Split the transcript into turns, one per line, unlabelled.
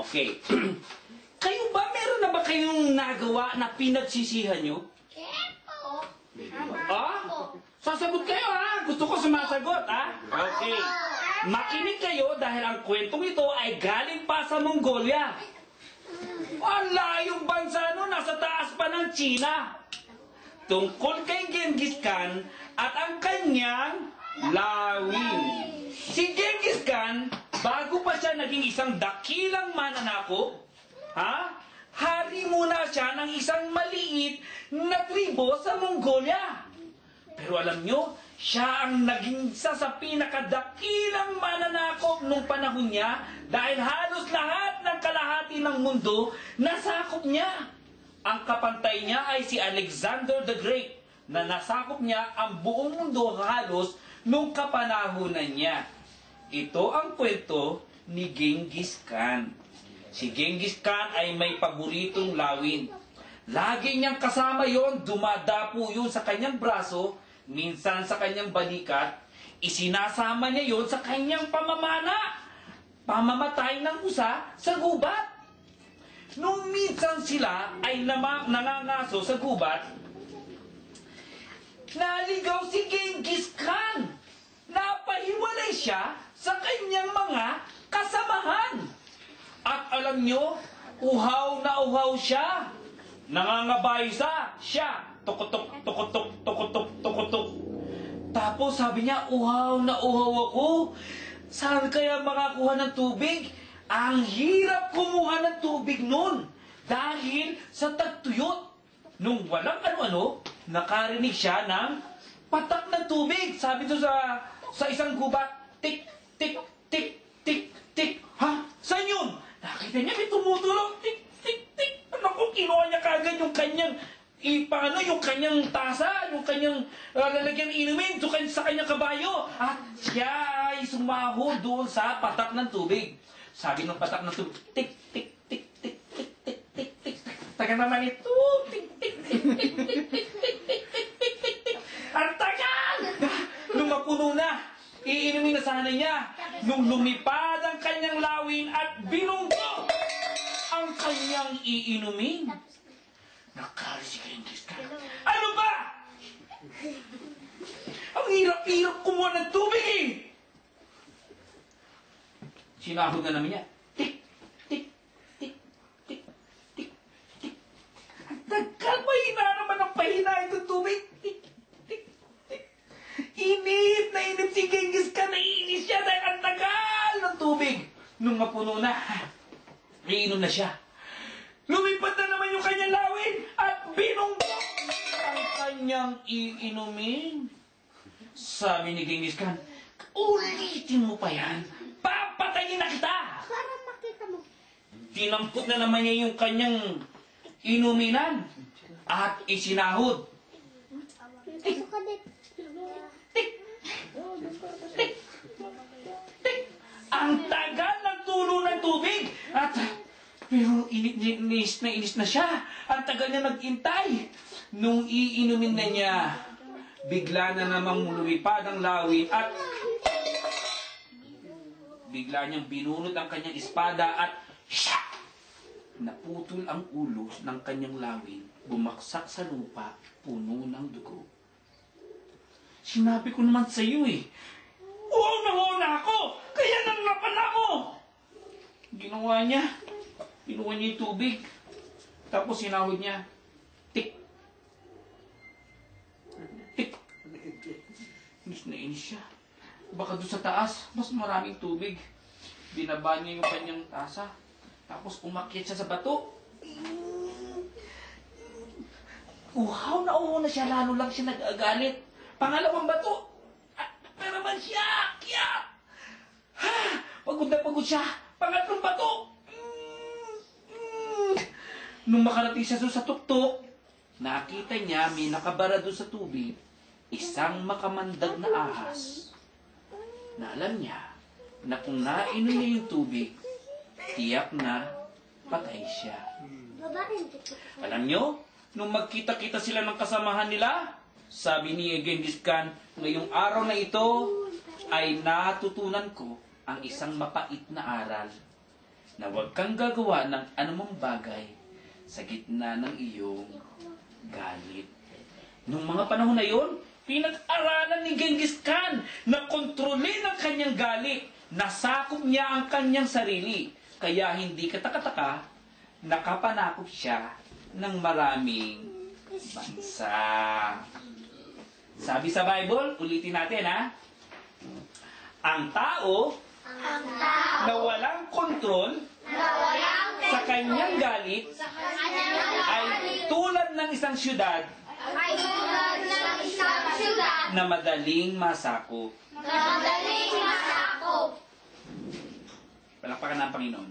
Okay. Kayo ba, meron na ba kayong nagawa na pinagsisihan nyo? Sasagot kayo, ha? Gusto ko sumasagot, ha? Okay. Makinig kayo dahil ang kwentong ito ay galing pa sa Mongolia. Ang layong bansa no, nasa taas pa ng China. Tungkol kay Genghis Khan at ang kanyang lawin. Si Genghis Khan, bago pa siya naging isang dakilang mananakop, hari muna siya ng isang maliit na tribo sa Mongolia. Pero alam nyo, siya ang naging isa sa pinakadakilang mananakop nung panahon niya dahil halos lahat ng kalahati ng mundo nasakop niya. Ang kapantay niya ay si Alexander the Great na nasakop niya ang buong mundo halos nung kapanahunan niya. Ito ang kwento ni Genghis Khan. Si Genghis Khan ay may paboritong lawin. Lagi niyang kasama yon, dumadapo yun sa kanyang braso, minsan sa kanyang balikat, isinasama niya yon sa kanyang pamamana. Pamamatay ng usa sa gubat. Nung minsan sila ay nangangaso sa gubat, naligaw si Genghis Khan. Napahiwalay siya sa kanyang mga kasamahan. At alam nyo, uhaw na uhaw siya. Nangangabay siya. Tukutok, tukutok, tukutok, tukutok. Tapos sabi niya, uhaw na uhaw ako. Saan kaya makakuha ng tubig? Ang hirap kumuha ng tubig nun. Dahil sa tagtuyot. Nung walang ano-ano, nakarinig siya ng patak ng tubig. Sabi doon sa isang gubat, tik, tik, tik, tik, tik. Ha? Saan yun? Nakita niya may tumutulong. Tik, tik, tik. Naku, kinuha niya kagad yung kanyang yung kanyang tasa, yung kanyang lalagyan inumin sa kanyang kabayo. At siya ay sumahod doon sa patak ng tubig. Sabi ng patak ng tubig, tik, tik, tik, tik, tik, tik, tik, tik. Taga naman ito, tik, tik, tik, tik, tik, tik, tik, tik, tik, tik, tik. Ang tagal! Nung mapuno na, iinumin na sana niya. Nung lumipad ang kanyang lawin at binunggo ang kanyang iinumin. Nakari si Genghis Khan. Ano ba? Ang hirap-hirap kumuha ng tubig eh! Sinahod na namin niya. Tik, tik, tik, tik, tik, tik. Ang tagal, mahina naman ang pahina itong tubig. Tik, tik, tik. Inip na inip si Genghis Khan. Naiinis siya dahil ang tagal ng tubig. Nung mapuno na, iinom na siya. Lumipad na naman yung kanyang lawin at binunggo ang kanyang iinumin. Sabi ni Genghis Khan, ulitin mo pa yan. Papatayin na kita!
Para makita mo.
Tinampot na naman niya yung kanyang inuminan at isinahod.
Tik, tik,
Tik! Tik! Tik! Ang tagal ng tulo ng tubig! Pero inis na siya. Ang tagal niya nag-intay. Nung iinumin na niya, bigla na namang lumipad ang lawin at bigla niyang binunot ang kanyang espada at naputol ang ulo ng kanyang lawin. Bumaksak sa lupa, puno ng dugo. Sinabi ko naman sa iyo eh, uhaw na ako! Kaya nanglapan ako! Ginawa niya. Pinuha niya yung tubig. Tapos sinahod niya. Tik. Tik. Inis na inis siya. Baka doon sa taas, mas maraming tubig. Binaba niya yung kanyang tasa. Tapos umakyat siya sa bato. Uhaw na siya. Lalo lang siya nag-agalit. Pangalawang bato. Pero naman siya. Kya. Pagod na pagod siya. Pangatlong bato. Nung makarating siya doon sa tuktok, nakita niya may nakabara doon sa tubig, isang makamandag na ahas. Na alam niya na kung nainom niya yung tubig, tiyak na patay siya. Alam niyo, nung magkita-kita sila ng kasamahan nila, sabi ni Genghis Khan, ngayong araw na ito ay natutunan ko ang isang mapait na aral. na huwag kang gagawa ng anumang bagay sa gitna ng iyong galit. Nung mga panahon na yon, pinag-aralan ni Genghis Khan na kontrolin ang kanyang galit. Nasakop niya ang kanyang sarili. Kaya hindi katakataka, nakapanakop siya ng maraming bansa. Sabi sa Bible, ulitin natin ha, ang tao na walang kontrol sa kanyang galit ay tulad ng isang syudad na madaling masakop. Palakpakan ng Panginoon.